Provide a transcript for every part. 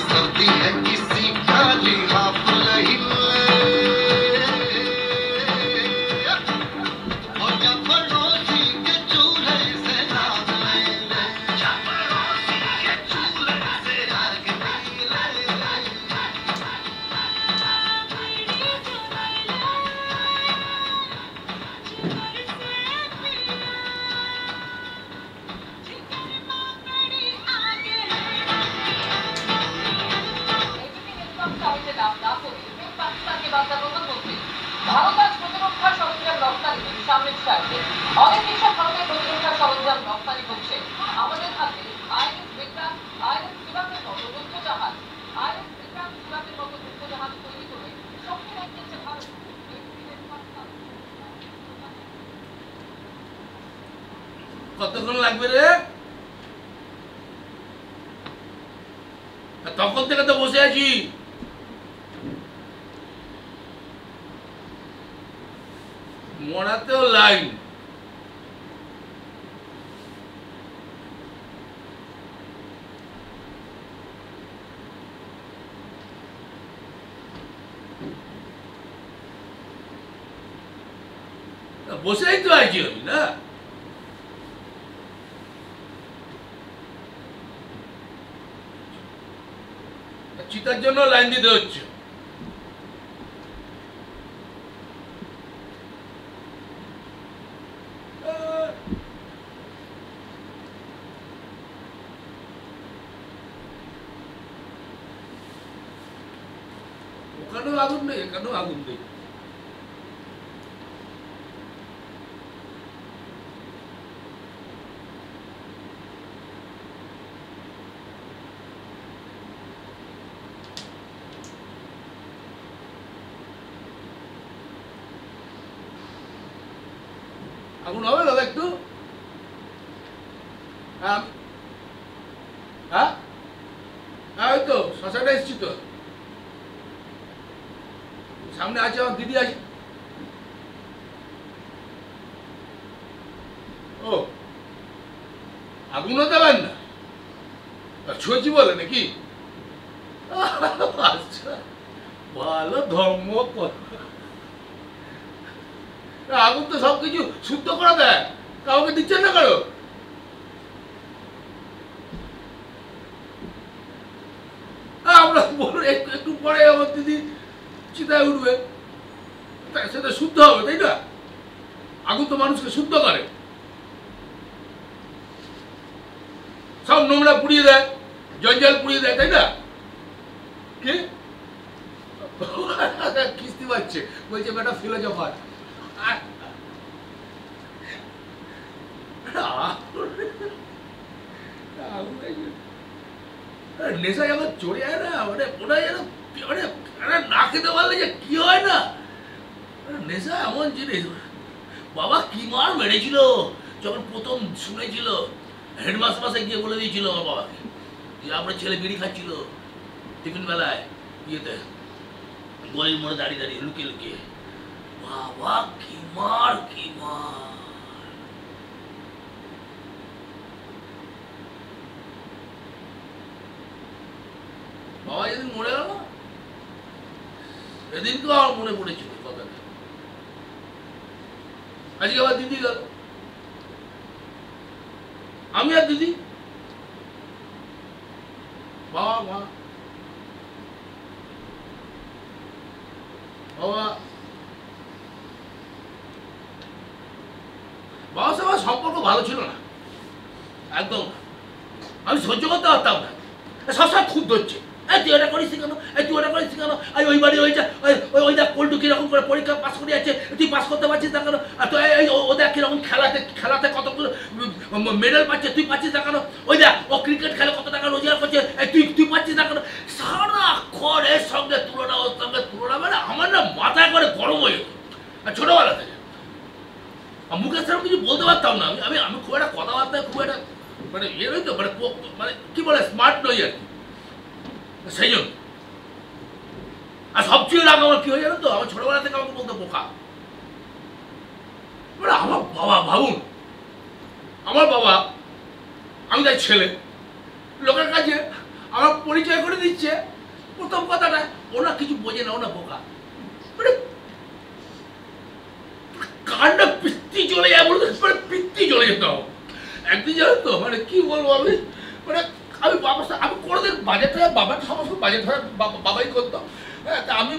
सर्दी है किसी खाली हाफ और या पड़ोसी के चूल्हे से नाम ले ले, या पड़ोसी के चूल्हे से आग पी ले। ভারত আজ প্রতিরক্ষা সরঞ্জাম রপ্তানি সামনের সারিতে। অনেক দেশের ভারতের প্রতিরক্ষা সরঞ্জাম রপ্তানি করছে। আমাদের হাতে আইএনএস বিক্রান্ত, আইএনএস বিভাগের মতো যুদ্ধজাহাজ, আইএনএস বিক্রান্ত বিভাগের মতো যুদ্ধজাহাজ তৈরি করে শক্তি রাখছে ভারত। কতক্ষণ লাগবে রে? তখন থেকে তো বসে আছি। মরাতেও লাইন। বসেই তো আছি আমি, না? চিতার জন্য লাইন দিতে হচ্ছে। ওখানেও আগুন নেই, এখানেও আগুন নেই। আগুন হবে দাদা একটু? হ্যাঁ হ্যাঁ হ্যাঁ, ওই তো শশাটা এসছি তো, সামনে আছে আমার দিদি আছে। ও আগুনও দেবেন না, ছুঁয়েছি বলে নাকি? আচ্ছা, ভালো ধর্ম। আগুন তো সবকিছু শুদ্ধ করে দেয়, কাউকে দিচ্ছেন না কারো। আমরা একটু পরে আমার দিদি চিতায় উঠবে, সেটা শুদ্ধ হবে, তাই না? আগুন তো মানুষকে শুদ্ধ করে, সব নোংরা পুড়িয়ে দেয়, জঞ্জাল পুড়িয়ে দেয়, তাই না? কি কিস্তি পাচ্ছে, বলছে বেটা ফিলোজফার। নেশা যখন চড়ে যায় না, মানে ওটা যেন মানে না খেতে পারলে যে কি হয় না। নেশা এমন জিনিস। বাবা কি মার মেরেছিল যখন প্রথম শুনেছিল, হেডমাস্টার গিয়ে বলে দিয়েছিল আমার বাবাকে যে আপনার ছেলে বিড়ি খাচ্ছিল টিফিন বেলায় ইয়েতে গলির মোড়ে দাঁড়িয়ে দাঁড়িয়ে লুকিয়ে লুকিয়ে। বাবা কি মার, কি মার। বাবা যেদিন মরে গেল সেদিনকেও আমার মনে পড়েছিল কথাটা। আজকে আবার দিদি গেল, আমি আর দিদি, বাবা মা। বাবা বাবার সাথে আমার সম্পর্ক ভালো ছিল না, একদম। আমি সহ্য করতে পারতাম না, সবসময় খুব ধরছে, তুই ওটা করিস কেন, তুই ওটা করিস কেন, ওই বাড়ি ওই ওই দেখ পল্টু কিরকম করে পরীক্ষা পাস করে যাচ্ছে, তুই পাস করতে পারছিস না কেন, আর তুই ও দেখ কিরকম খেলাতে কতগুলো মেডেল পাচ্ছে, তুই পাচ্ছিস না কেন, ওই দেখ ও ক্রিকেট খেলে কত টাকা রোজগার করছে, তুই পাচ্ছিস না কেন। সারাক্ষণ এর সঙ্গে তুলনা, ওর সঙ্গে তুলনা, মানে আমার না মাথায় করে গরম হয়ে যেত। আর ছোটবেলা থেকে মুখের সামনে কিছু বলতে পারতাম না, আমি আমি খুব একটা কথাবার্তায় খুব একটা মানে ইয়ে নই তো, মানে কি বলে স্মার্ট নই আর কি, সেই জন্য। আর সবচেয়ে রাগ আমার কি হয়ে জানো তো, আমার ছোটবেলা থেকে আমাকে বলতো বোকা। মানে আমার বাবা, ভাবুন আমার বাবা, আমি তাই ছেলে, লোকের কাছে আমার পরিচয় করে দিচ্ছে। প্রথম কথাটা, ওনা কিছু বোঝে না, ওনা বোকা। মানে কান্না পিত্তি চলে যায়, বলতে মানে পিত্তি চলে যেত। একদিন জানো তো, মানে কি বলবো আমি, মানে আমি আমি কোনোদিন বাজারটা, বাবার সমস্ত বাজার ধরা বাবাই করতাম। হ্যাঁ, তা আমি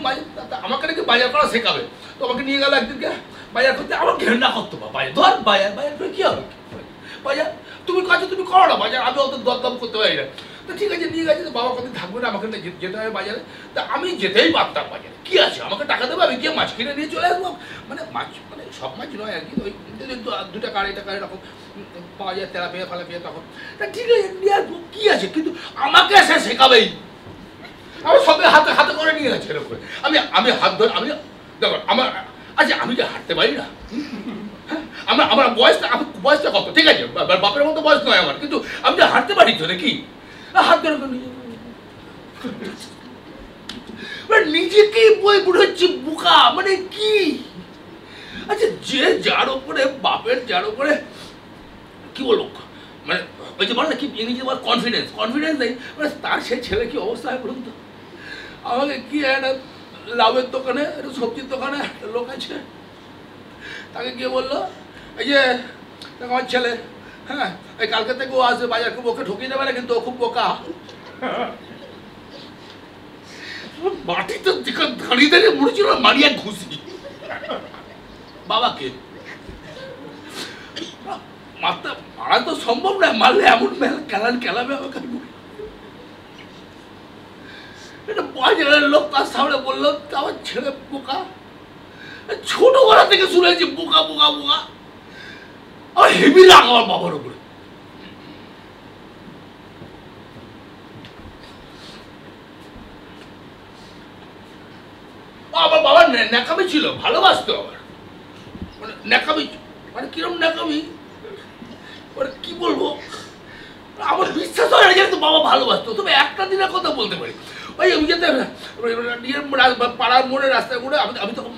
আমাকে নাকি বাজার করা শেখাবে। তো আমাকে নিয়ে গেল একদিনকে বাজার করতে। আমার ঘেন্না করতো বাজার, ধর বাজার করে কী হবে, বাজার তুমি কাছে তুমি করো না বাজার, আমি অত দরদাম করতে পারি না। তো ঠিক আছে, নিয়ে গেছে। তো বাবা কদিন থাকবে না, আমাকে যেতে হবে বাজারে। তা আমি যেতেই পারতাম বাজারে, কী আছে, আমাকে টাকা দেবে, আমি গিয়ে মাছ কিনে নিয়ে চলে আসবো। মানে মাছ, মানে সব মাছ নয় আর কি, ওই 2 টাকা 2.5 টাকা এরকম পাওয়া যায়, তেলাপিয়া ফালাপিয়া তখন। তা ঠিক আছে, নিয়ে আসবো, কী আছে, কিন্তু আমাকে সে শেখাবেই। আমি সবে হাতে হাতে করে নিয়ে গেছে এরকম করে। আমি হাত ধরে, আমি দেখো আমার, আচ্ছা আমি কি হাঁটতে পারি না? আমার বয়সটা কত, ঠিক আছে, বাপের মতো বয়স নয় আমার, কিন্তু আমি যে হাঁটতে পারি তো নাকি, হাত ধরে নিজেকেই বই বুঝাচ্ছি বোকা, মানে কি? আচ্ছা, যে যার উপরে, বাপের যার উপরে কি বলবো, মানে ওই যে বল না কি ইংরেজি বল কনফিডেন্স নেই, মানে তার সেই ছেলে কি অবস্থা হয় বলুন তো। আমাকে কি একটা লাভের দোকানে, একটা সবজির দোকানে একটা লোক আছে, তাকে গিয়ে বললো, এই যে আমার ছেলে, হ্যাঁ এই কালকে থেকে ও আসবে বাজার, খুব ওকে ঠকিয়ে দেবে না, কিন্তু ও খুব বোকা। মাটিতে দাঁড়িয়ে দাঁড়িয়ে মনে ছিল মারিয়া ঘুষি বাবাকে। মারতে মারা তো সম্ভব না, মারলে এমন খেলাবে আমাকে। এটা বাজারের লোক তার সামনে বললো, আমার ছেলে বোকা। ছোটবেলা থেকে শুনেছি বোকা বোকা বোকা। আমার হেভি রাগ আমার বাবার উপরে। আমার বাবার ন্যাকামি ছিল, ভালোবাসতো আবার, মানে ন্যাকামি, মানে কিরম ন্যাকামি, মানে কি বলবো, আমার বিশ্বাস হয় না যে বাবা ভালোবাসতো। তবে একটা দিনের কথা বলতে পারি, ওই আমি যেতে পাড়ার মোড়ে, রাস্তার মোড়ে, আমি তখন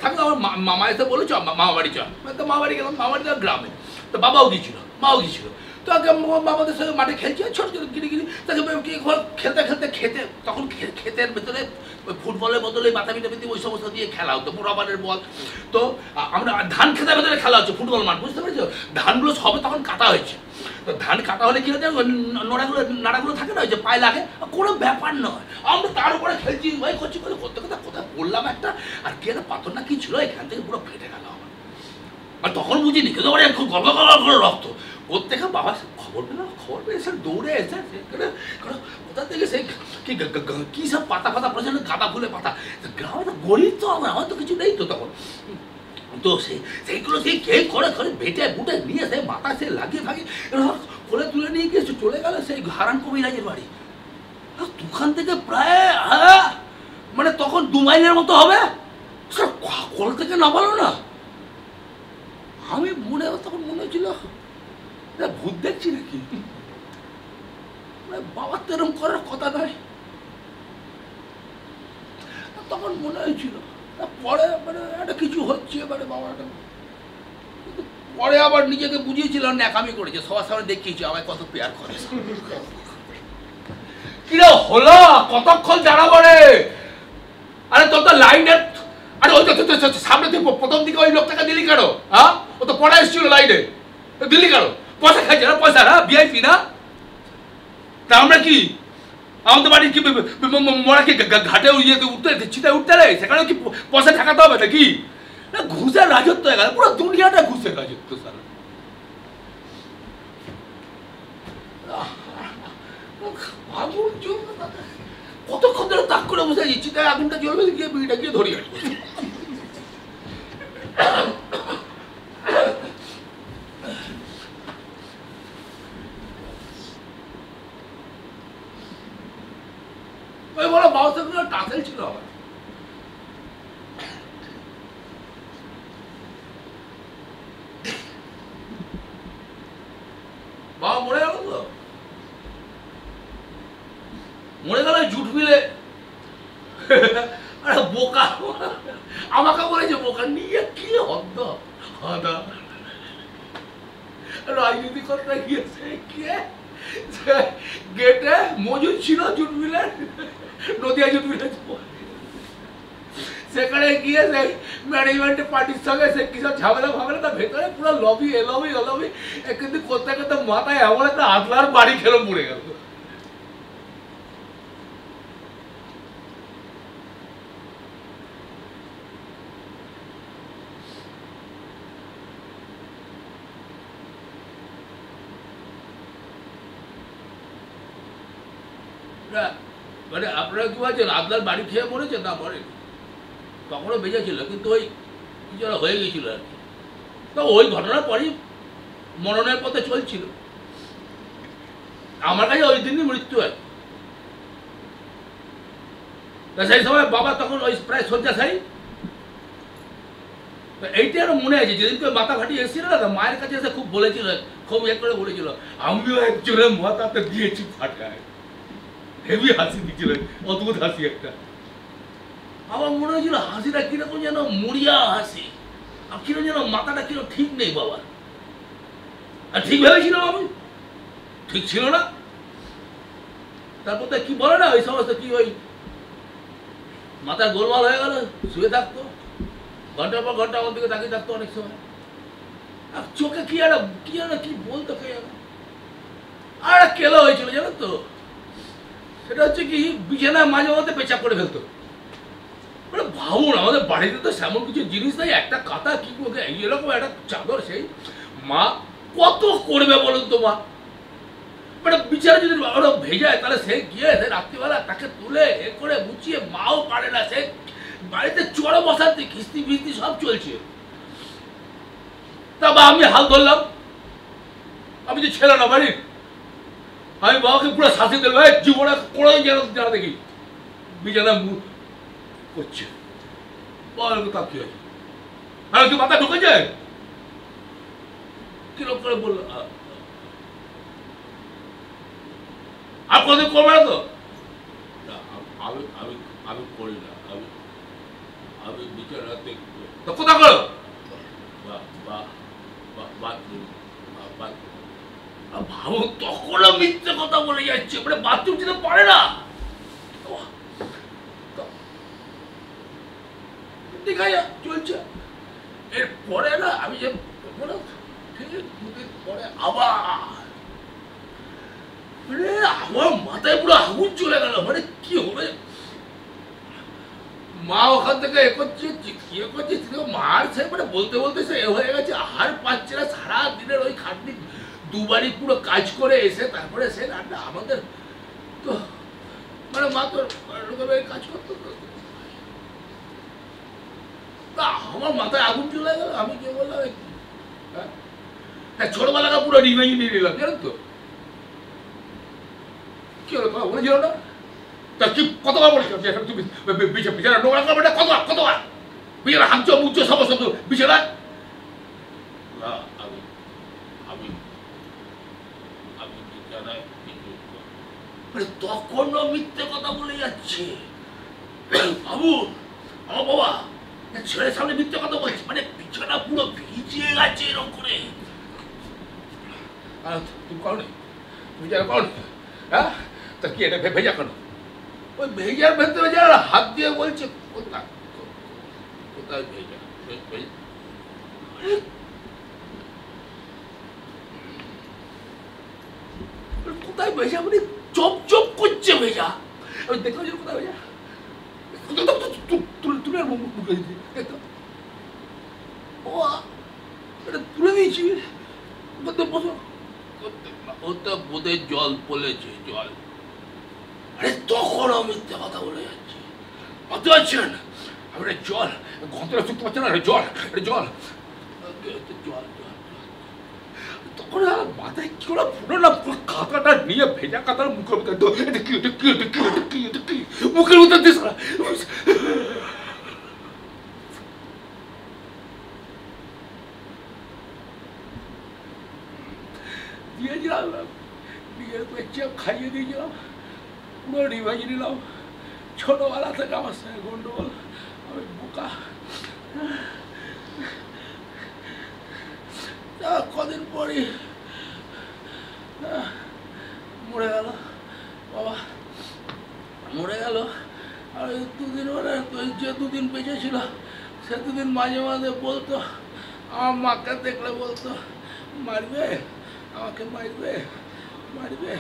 থাকলে আমার মামা এসে বলেছ মামা বাড়ি চল, তো মামা বাড়ি গেলাম। মামা বাড়ি গ্রামে, তো বাবাও গিয়েছিল, মাও গিয়েছিল। তো আগে বাবাদের সঙ্গে মাঠে খেলছি, ছোটো ছোটো গিরি তাকে খেলতে খেলতে খেতে, তখন ক্ষেতের ভেতরে ওই ফুটবলের বদলে বাতাবি টাবি ওই সমস্ত দিয়ে খেলা হতো, রাবারের বল। তো আমরা ধান খেতের ভেতরে খেলা হচ্ছে, ফুটবল মাঠ, বুঝতে পেরেছো? ধানগুলো সবে তখন কাটা হয়েছে। তো ধান কাটা হলে কি হচ্ছে, নাড়াগুলো থাকে না, ওই যে পায়ে লাগে, কোনো ব্যাপার নয়। আমরা তার উপরে খেলছি, ভাই করছি, করতে কথা কোথায় বললাম একটা, আর কি একটা পাথর না কি ছিল, এখান থেকে পুরো ফেটে গেল আমার। আর তখন বুঝিনি, কিন্তু খুব গল্প করে রক্ত প্রত্যেকে। বাবা খবর পেয়ে এসে দৌড়ে এসে কোথা থেকে সেই কি সব পাতা প্রচন্ড গাঁদা ফুলের পাতা, গ্রামে তো গরিব তো আমার তো কিছু নেই তো তখন। তো সেইগুলো সেই কে করে বেটে বুটে নিয়ে সেই মাথা সে লাগিয়ে থাকে, কোলে তুলে নিয়ে গিয়ে চলে গেল সেই হারান কবিরাজের বাড়ি। দোকান থেকে প্রায় মানে তখন 2 মাইলের মতো হবে, কোল থেকে নামালো না। আমি তখন মনে হচ্ছিল ভূত দেখছি নাকি, বাবার তো এরকম করার কথা নয়। তখন মনে হয়েছিল, পরে মানে একটা কিছু হচ্ছে, মানে বাবার পরে আবার নিজেকে বুঝিয়েছিলাম ন্যাকামি করেছে, সবার সামনে দেখিয়েছি আমায় কত পেয়ার করে। কিরে হলো, কতক্ষণ দাঁড়াবো রে? আরে তোর তো লাইনের, আরে ওই তো সামনে তুই প্রথম দিকে ওই লোকটাকে দিলি কেন? হ্যাঁ, ও তো পড়ে এসেছিল লাইনে, দিল্লি কেন? পয়সা খাইছে না, পয়সা না, ভিআইপি না। তা আমরা কি, আমাদের বাড়ি কি মোরা কি ঘাটে ইয়েতে উঠতে, চিতায় উঠতে রে, সেখানে কি পয়সা ঠেকাতে হবে নাকি? না, ঘুষের রাজত্ব হয়ে গেল, পুরো দুনিয়াটা ঘুষের রাজত্ব। স্যার কতক্ষণ ধরে তাক করে বসে আছি, চিতায় আগুনটা জ্বলবে, গিয়ে বিড়িটা গিয়ে ধরিয়ে আসবো। ওই বড় বাউসাগুলো টাসেল ছিল আমার। বাবা মরে গেল তো, মরে গেল জুট মিলে। আরে বোকা, আমাকে বলেছে বোকা, নিয়ে কি হদ্দ হদা রাজনীতি করতে গিয়েছে, গেটে মজুরি গিয়ে সেই ম্যানেজমেন্টের পার্টির সঙ্গে সে কিসব ঝামেলা ফামেলা, তা ভেতরে পুরো লবি এলবি অলবি, কিন্তু করতে করতে মাথায় এমন একটা আদলার বাড়ি খেলো পড়ে গেল। মানে আপনারা কি বলছেন আদলার বাড়ি খেয়ে মরেছে? না মরে, তখনও বেঁচে ছিল, কিন্তু ওই কিছু একটা হয়ে গেছিল আর কি। তো ওই ঘটনার পরই মরণের পথে চলছিল। আমার কাছে ওই দিনই মৃত্যু হয়। সেই সময় বাবা তখন ওই প্রায় শয্যাশায়ী। এইটা আরো মনে আছে, যেদিনকে মাথা ফাটিয়ে এসেছিল না, মায়ের কাছে এসে খুব বলেছিল, খুব করে বলেছিল, আমিও একজনের মাথাতে দিয়েছি ফাটায়। হেভি হাসি দিচ্ছিল, অদ্ভুত হাসি একটা। আমার মনে হয়েছিল হাসিটা কিরকম যেন মরিয়া হাসি, আর কিরকম যেন মাথাটা কিরকম ঠিক নেই বাবার। আর ঠিক ভেবেছিলাম আমি, ঠিক ছিল না। তারপর তো কি বলে না ওই সমস্ত কি ওই মাথা গোলমাল হয়ে গেল, শুয়ে থাকতো ঘন্টার পর ঘন্টা, আমার দিকে তাকিয়ে থাকতো অনেক সময়। আর চোখে কি একটা কি বলতো কে যেন, আর কেলো হয়েছিল জানো তো। সেটা হচ্ছে কি, বিছানায় মাঝে মধ্যে পেচাপ করে ফেলতো। মানে ভাবুন, আমাদের বাড়িতে তো সেমন কিছু জিনিস নাই, একটা কাঁথা কি এরকম একটা চাদর, সেই মা কত করবে বলুন তো মা। মানে বিছানা যদি ওরা ভেজায়, তাহলে সে গিয়ে রাত্রিবেলা তাকে তুলে এ করে মুছিয়ে, মাও পারে না, সে বাড়িতে চড়ে বসাতে কিস্তি ফিস্তি সব চলছে। তা বা আমি হাল ধরলাম, আমি যে ছেলে না বাড়ির, আমি বাবাকে পুরো শাসি দিল, জীবনে কোনো যেন জানা দেখি বিছানা করছে। তা কি হয়েছে, আর কি মাথা ঢুকে যায় কিরকম করে বললো, আর কোনদিন করবে না তো? আমি আমি আমি করি না, আমি আমি বিছানাতে তো কোথা করো, ভাবো তখনও মিথ্যে কথা বলে যাচ্ছে, মানে বাথরুম যেতে পারে না। চলছে। এরপরে না আমি যে দুদিন পরে আবার মানে আমার মাথায় পুরো আগুন চলে গেল। মানে কি হবে, মা ওখান থেকে এ করছে, মার সে মানে বলতে বলতে সে এ হয়ে গেছে, আহার পাচ্ছে না, সারা দিনের ওই খাটনি দুবারই পুরো কাজ করে এসে তারপরে সে রান্না আমাদের তো মানে মা তো কাজ করতো। আমার মাথায় আগুন চলে গেল। আমি কি বললাম, হ্যাঁ ছোটবেলাটা পুরো রিভেঞ্জ নিয়ে নিলাম জানেন তো। কি হলো তোমার বলেছিল না, তা কি কতবার বলেছিল তুমি বিছানা নোংরা করবে না, কতবার বিছানা হামচো মুচো সমস্ত বিছানা। আমি আমি আমি বিছানায় মানে তখনও মিথ্যে কথা বলে যাচ্ছে। বাবু আমার বাবা ছেলের সামনে মিথ্যে কথা বলছে, মানে বিছানা পুরো ভিজিয়ে গেছে এরকম করে। তুমি করো নি, তুমি যারা করো, হ্যাঁ তা কি এটা ভেজা কেন? ওই ভেজার ভেতরে যারা হাত দিয়ে বলছে কোথায় কোথায় ভেজা, কোথায় ভেজা মানে চপ চপ করছে ভেজা। আমি দেখলাম যে কোথায় ভেজা, তুলে মুখে দেখতাম তুলে দিয়েছি। ওটা বোধহয় জল পড়েছে, জল। আরে তখন মিথ্যে কথা বলে যাচ্ছে, বুঝতে পারছেন? আমরা জল গন্ধটা শুনতে পাচ্ছেন না, জল জল জল। তখন মাথায় কি করে পুরো না কাঁথাটা নিয়ে ভেজা কাঁথার মুখের ভিতরে মুখের ভিতর দিয়ে দিয়েছিলাম, নিজের পেঁচে খাইয়ে দিয়েছিলাম, পুরো রিভাইজ নিলাম। ছোটবেলা থেকে আমার সঙ্গে গন্ডগোল, আমি বোকা। কদিন পরই মরে গেল বাবা, মরে গেল। আর দুদিন মানে যে দুদিন বেঁচে ছিল সেদিন মাঝে মাঝে বলতো, আমার মাকে দেখলে বলতো মারবে, আমাকে মারবে মারবে,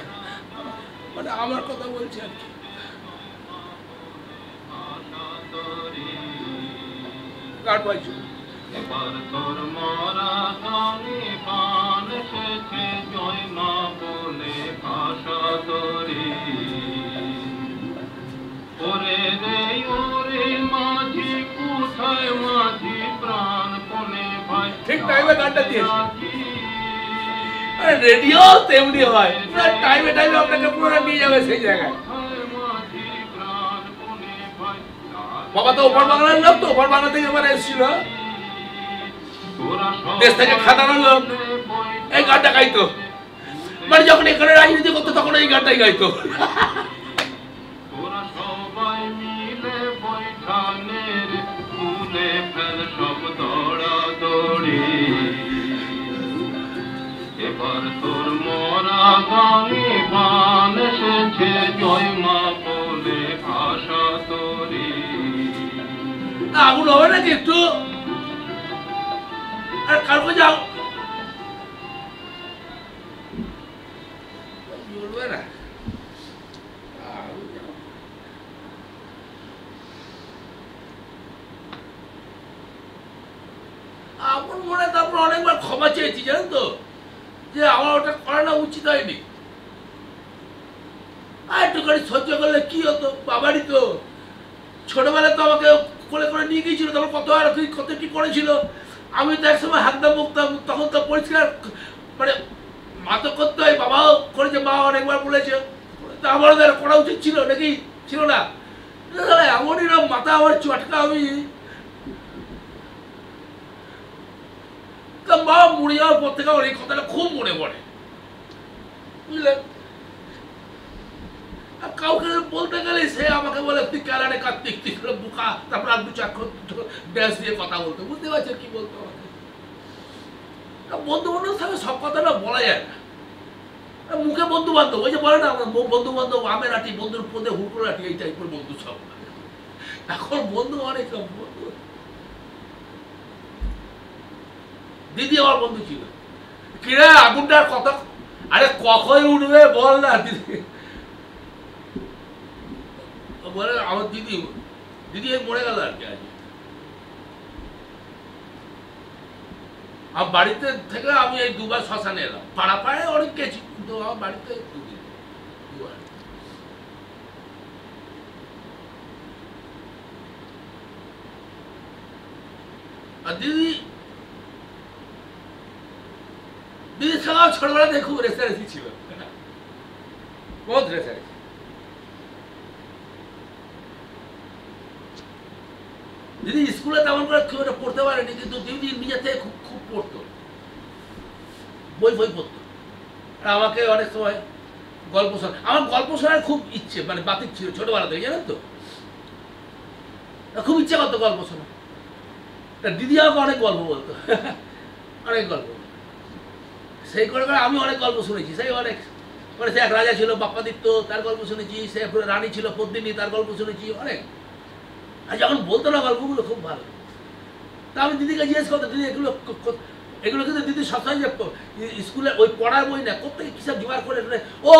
মানে আমার কথা বলছে আর কি। গান পাইছো এবার তোর মরা গানে গান এসেছে, জয় মা বলে ভাষা তোরে। ওরে রে ওরে মাঝি কোথায় মাঝি, প্রাণ পনে ভাই ঠিক টাইমে গানটা দিয়েছে। রেডিও তেমনি হয়, পুরো টাইমে টাইমে আপনাকে পুরো নিয়ে যাবে সেই জায়গায়। বাবা তো ওপার বাংলার লোক, তো ওপার বাংলা থেকে এবার এসেছিল, দেশ থেকে খাতানোর লোক, এই গানটা গাইতো। মানে যখন এখানে রাজনীতি করতো তখন এই গানটাই গাইতো। তোরা সবাই মিলে বৈঠানের তুলে ফেল সব দৌড়াদৌড়ি। এবার তোর মরা গানে গান এসেছে, জয় মা বলে ভাষা তোরে। আগুন হবে নাকি একটু? আর কালকে যাও বলবে না। আমার মনে হয় তারপর অনেকবার ক্ষমা চেয়েছি, জানেন তো, যে আমার ওটা করানো উচিত হয়নি। আর একটুখানি সহ্য করলে কি হতো, বাবারই তো। ছোটবেলায় তো আমাকে কোলে করে নিয়ে গিয়েছিল, তখন কত আর কত কি করেছিল। আমি তো একসময় হাতটা মুখতাম, তখন তো পরিষ্কার, মানে মা তো করতে হয়, বাবাও করেছে, মা অনেকবার বলেছে। তা আমারও করা উচিত ছিল নাকি, ছিল না? এমনই না মাথা আমার চটকা। আমি তা মা মরে যাওয়ার পর থেকে আমার এই কথাটা খুব মনে পড়ে, বুঝলেন। কাউকে বলতে গেলে সে আমাকে বলে তুই ক্যালারে কার্তিক, তুই বুকা, তারপর আর দু চাক্ষর ড্যাস দিয়ে কথা বলতো। বুঝতে পারছো কি বলতো আমাকে? বন্ধু বান্ধব থাকে, সব কথাটা বলা যায় না। মুখে বন্ধু বান্ধব, ওই যে বলে না বন্ধু বান্ধব আমের আটি, বন্ধুর পদে হুকুর আটি, এই টাইপের বন্ধু সব। এখন বন্ধু অনেক সব বন্ধু। দিদি আমার বন্ধু ছিল। কিরে আগুনটার কথা, আরে কখন উঠবে বল না দিদি। বলে আমার দিদি, দিদি মরে গেল আর কি। আজ আমার বাড়িতে থেকে আমি এই দুবার শ্মশানে এলাম। পাড়া পাড়ায় অনেক গেছি, কিন্তু আমার বাড়িতে দুবার। আর দিদি, দিদির সঙ্গে ছোটবেলা থেকে খুব রেসারেসি ছিল, বহুত রেসারেসি। দিদি স্কুলে তেমন করে কেউ এটা পড়তে পারেনি, কিন্তু দিদি নিজের থেকে খুব খুব পড়তো, বই বই পড়তো। আর আমাকে অনেক সময় গল্প শোনা, আমার গল্প শোনার খুব ইচ্ছে, মানে বাতিক ছিল ছোটবেলা থেকে, জানেন তো। খুব ইচ্ছে করতো গল্প শোনা। দিদি আমাকে অনেক গল্প বলতো, অনেক গল্প। সেই করে আমি অনেক গল্প শুনেছি, সেই অনেক, মানে সে এক রাজা ছিল বাপ্পাদিত্য, তার গল্প শুনেছি। সে রানী ছিল পদ্মিনী, তার গল্প শুনেছি অনেক। আর যখন বলতো না গল্পগুলো খুব ভালো, তা আমি দিদিকে জিজ্ঞেস করতো, দিদি এগুলো এগুলো কিন্তু দিদি সবসময় যে স্কুলে ওই পড়ার বই না, কোথেকে কিসব জোগাড় করে। ও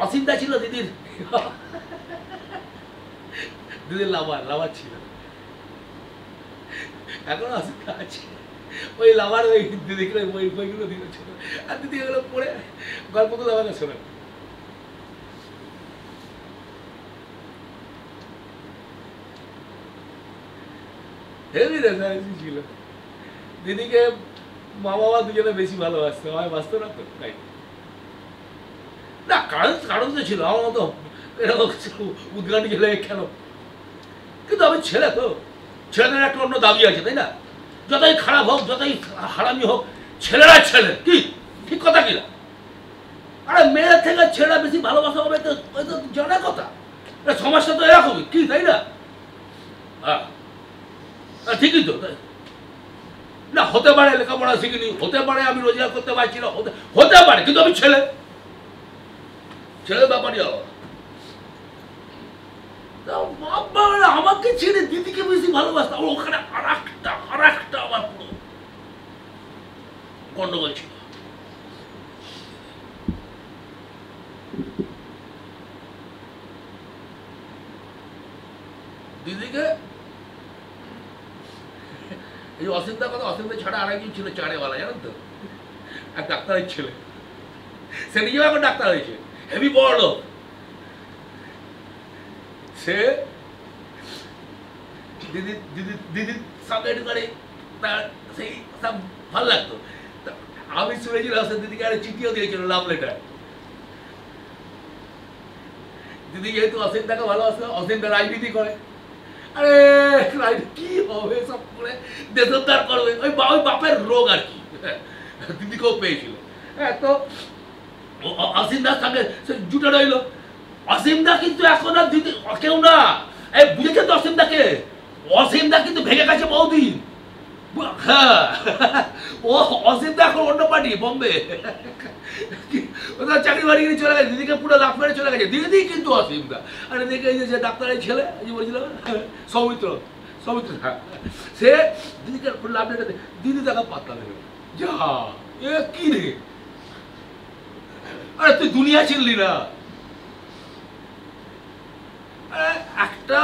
অসীমদা ছিল দিদির, দিদির লাভার ছিল, এখনো অসীমদা আছে। ওই লাভার ওই দিদিকে ওই বইগুলো দিয়েছিল, আর দিদি এগুলো পড়ে গল্পগুলো আমাকে শোনান। হেভি রেসারেসি ছিল। দিদিকে মা বাবা দুজনে বেশি ভালোবাসতো, আমায় বাঁচতো না তো, তাই না। কারণ তো ছিল আমার মতো এরকম উদ্গানি ছেলে কেন, কিন্তু আমি ছেলে তো, ছেলেদের একটা অন্য দাবি আছে, তাই না? যতই খারাপ হোক, যতই হারামি হোক, ছেলেরা ছেলে, কি ঠিক কথা কিনা? আরে মেয়ের থেকে ছেলেরা বেশি ভালোবাসা হবে, তো ওই তো জানা কথা। সমাজটা তো এরকমই, কি তাই না? হ্যাঁ ঠিকই তো, তাই না? হতে পারে লেখাপড়া শিখিনি, হতে পারে আমি রোজগার করতে পারছি না, হতে পারে, কিন্তু আমি ছেলে, ছেলের ব্যাপারই আলাদা। আমাকে ছেড়ে দিদিকে বেশি ভালোবাসতাম। ওখানে আর একটা আমার পুরো গন্ডগোল ছিল। দিদিকে এই অসিমদার কথা, অসিমদা ছাড়া আর একজন ছিল চাড়েওয়ালা, জানেন তো, এক ডাক্তারের ছেলে, সে নিজেও এখন ডাক্তার হয়েছে, হেভি বড় লোক। সে দিদির সঙ্গে একটু করে তার সেই সব ভালো লাগতো। আমি শুনেছিলাম সে দিদিকে আরে চিঠিও দিয়েছিল, লাভ লেটার। দিদি যেহেতু অসিমদাকে ভালোবাসে, অসিমদা রাজনীতি করে, আরে কি হবে সব করে দেশোদ্ধার করবে, ওই বাপের রোগ আর কি, দিদিকেও পেয়েছিল। হ্যাঁ, তো অসিমদার সঙ্গে সে জুটে রইল। অসিমদা কিন্তু এখন আর দিদি কেউ না, এই বুঝেছে তো অসিমদাকে, অসিমদা কিন্তু ভেঙে গেছে বহুদিন। হ্যাঁ, ও অসিমদা এখন অন্য পার্টি, বোম্বে, ওদের চাকরি বাড়ি নিয়ে চলে গেছে, দিদিকে পুরো লাফ মেরে চলে গেছে দিদি। কিন্তু অসিমদা আরে দেখে এই যে ডাক্তারের ছেলে, এই বলছিলাম সৌমিত্র, হ্যাঁ, সে দিদিকে লাভ মেরে দিদি দেখা পাত্তা দেবে, যা এ কি রে, আরে তুই দুনিয়া চিনলি না। একটা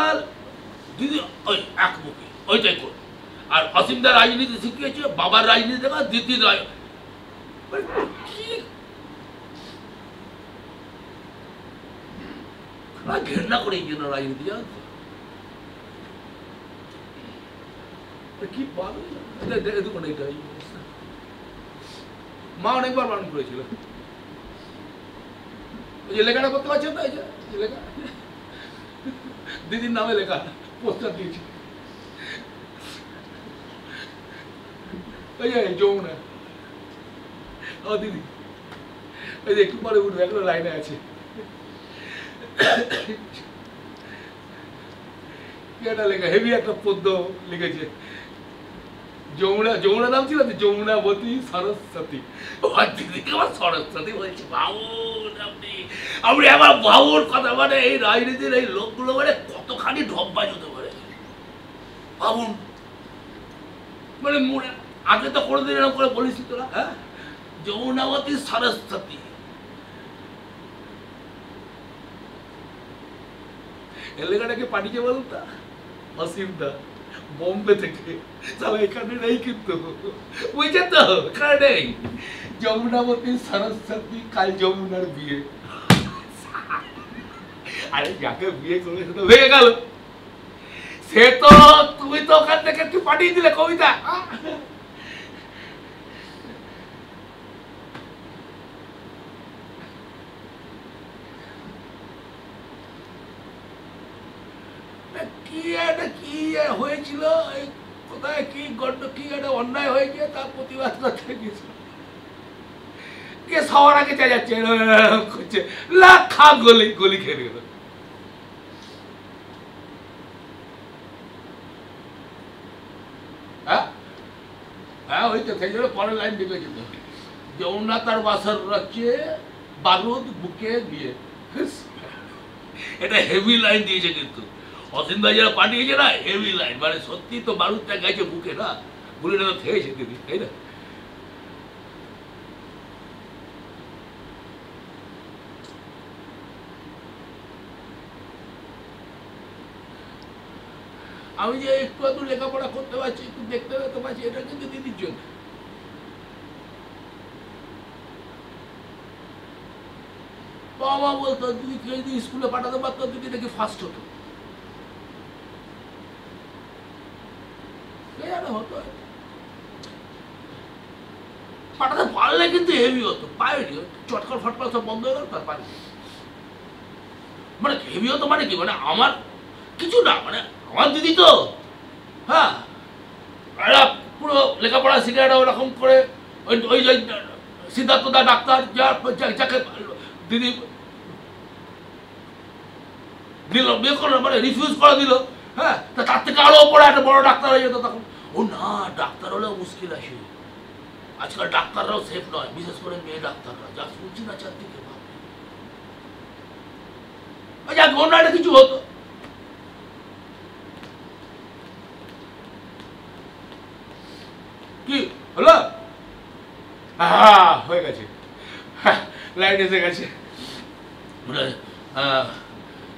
দিদি ওই একমুখী, ওইটাই কর। আর অসিমদার রাজনীতি শিখিয়েছে, বাবার রাজনীতি দেখা, দিদির ঘেন্না করে এই জন্য রাজনীতি, জানো তো কি পাবে। দেখুন এইটা মা অনেকবার বারণ করেছিল, ওই যে লেখাটা করতে পারছেন না, এই যে লেখা দিদির নামে লেখা পোস্টার দিয়েছি, ওই যে যমুনা, ও দিদি ওই যে একটু পরে উঠবে, এখনো লাইনে আছে। এটা লেখা হেভি একটা পদ্য লিখেছে, যমুনা নাম ছিল যমুনাবতী সরস্বতী। দিদিকে আমার সরস্বতী বলছে, বাবুর আপনি আমার বাবুর কথা, মানে এই রাজনীতির এই লোকগুলো মানে কতখানি ঢপবাজ হতে পারে ভাবুন। মানে আগে তো কোনোদিন এরকম করে বলিস তোরা, হ্যাঁ, যমুনাবতী সরস্বতী। এই লেখাটাকে পাঠিয়েছে বলুন তা অসীমদা বোম্বে থেকে, সবাই এখানে নেই কিন্তু, বুঝছেন তো, এখানে নেই। যমুনাবতী সরস্বতী, কাল যমুনার বিয়ে। আরে যাকে বিয়ে করে সে তো ভেঙে গেল, সে তো তুমি তো ওখান থেকে একটু পাঠিয়ে দিলে কবিতা। কি হয়েছিল, কোথায় কি গন্ড, কি একটা অন্যায় হয়েছে, তার প্রতিবাদ করতে গেছিল, কে সবার আগে চা যাচ্ছে করছে, লাখা গলি খেয়ে গেল। হ্যাঁ, ওই তো সেই জন্য পরের লাইন লিখেছিল, যমুনা তার বাসর রাখছে, বারুদ বুকে দিয়ে। এটা হেভি লাইন দিয়েছে কিন্তু অসিমদা যারা পাঠিয়েছে না, হেভি লাইন, মানে সত্যি তো বারুদটা গেছে বুকে না, গুলিটা তো খেয়েছে দিদি, তাই না। আমি যে একটু একটু লেখাপড়া করতে পারছি, একটু দেখতে পেতে পারছি, এটা কিন্তু দিদির জন্য। বাবা বলতো দিদিকে যদি স্কুলে পাঠাতে পারতো, দিদি নাকি ফার্স্ট হতো, হতো পাঠাতে পারলে কিন্তু হেভি হতো, পায়নি, চটকর ফটকর সব বন্ধ হয়ে গেল, তার পারি মানে হেভি হতো, মানে কি, মানে আমার কিছু না, মানে আমার দিদি তো, হ্যাঁ, পুরো লেখাপড়া শিখে ওরকম করে ওই সিদ্ধার্থ দা ডাক্তার, যাকে দিদি দিল বিয়ে করলো, মানে রিফিউজ করে দিল, হ্যাঁ, তার থেকে আরো ওপরে একটা বড় ডাক্তার হয়ে যেত তখন। ও না, ডাক্তার হলেও মুশকিল আছে, আজকাল ডাক্তাররাও সেফ নয়, বিশেষ করে মেয়ে ডাক্তাররা, যা শুনছি না চারদিকে, যাক অন্য একটা কিছু হতো। হয়ে গেছে, লাইট এসে গেছে,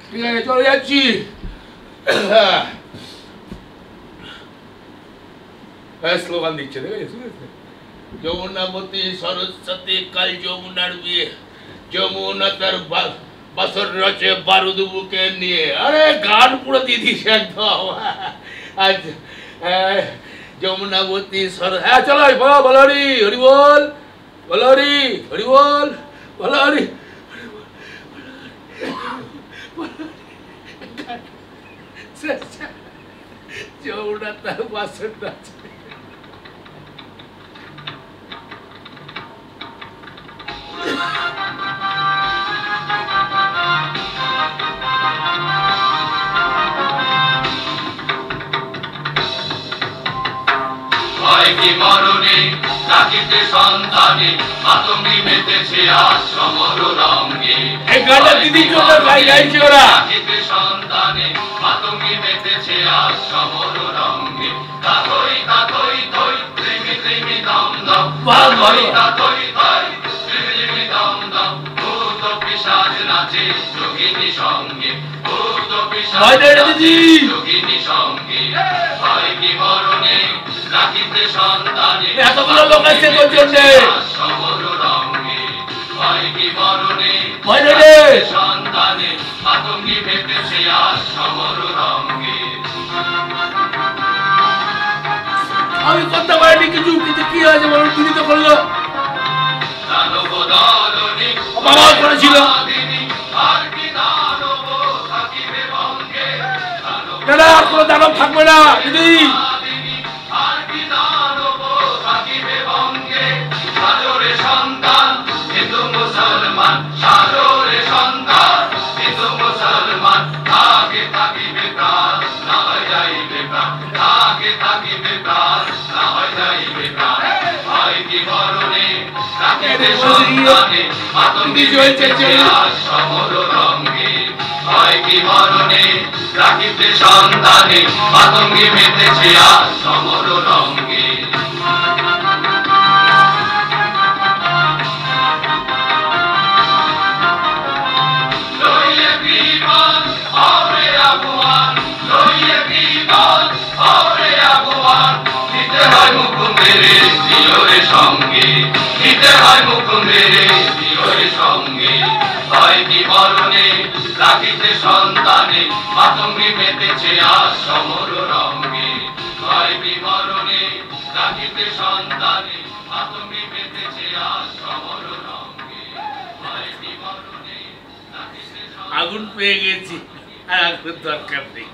ঠিক আছে চলে যাচ্ছি। স্লোগান দিচ্ছে দেখেছিস, যমুনাবতী সরস্বতী কাল যমুনার বিয়ে, যমুনা তার বাসর রচে বারুদ বুকে নিয়ে। আরে গান পুরো দিয়ে দিস একদম। আচ্ছা যমুনাবতী সর, হ্যাঁ চলো বলহরি হরি বল, বলহরি হরি বল, বলহরি যমুনা তার বাসর রচে। কি মরণে রাখিতে সন্তানে মাতঙ্গি মেতেছে আজ সমর রঙ্গে। এই গানটা দিদির জন্য গাইছে ওরা। রাখিতে সন্তানে মাতঙ্গি মেতেছে আজ সমর রঙ্গে। তাতই তাতই তৈ ত্রিমি ত্রিমি দম দম, তাতই তাতই তৈ ত্রিমি ত্রিমি দম দম। ভূত পিশাচ নাচে যোগিনী সঙ্গে, ভূত পিশাচ নাচে যোগিনী সঙ্গে। হয় কি মরণে রাখিতে সন্তানে এতগুলো লোক আছে তোর জন্য, সমর রঙ্গে। হয় কি মরণে সন্তানে আতঙ্কি মেতেছে আজ সমর রঙ্গে। আমি করতে পারিনি কিছু, কিন্তু কি হয়েছে বলুন, দিদি তো করলো, দানব দলনি বাবা করেছিল। আর কি দানব থাকিবে ভঙ্গে, না না আর কোনো দানব থাকবে না দিদি। আর কি দানব থাকিবে ভঙ্গে। সাজরে সন্তান হিন্দু মুসলমান, সাজরে সন্তান হিন্দু মুসলমান। থাকে থাকিবে প্রাণ না হয় যাইবে প্রাণ, থাকে থাকিবে প্রাণ না হয় যাইবে প্রাণ। হয় কি মরণে রাখিতে সন্তানে আতঙ্কি মেতেছে আজ সমর রঙ্গে। হয় কি মরণে রাখিতে সন্তানে আতঙ্কি মেতেছে আজ সমর রঙ্গে। লইয়ে বিমান হবে আগুয়ান, লইয়ে বিমান হবে আগুয়ান। নিতে হয় মুকুন্দের দিওরে সঙ্গে, নিতে হয় মুকুন্দের দিওরে সঙ্গে। হয় কি মরণে রাখিতে সন্তানে আতঙ্কি মেতেছে আজ সমর রঙ্গে। হয় কি মরণে রাখিতে সন্তানে আতঙ্কি মেতেছে আজ সমর রঙ্গে। হয় কি মরণে রাখিতে আগুন পেয়ে গেছি, আর আগুন দরকার নেই।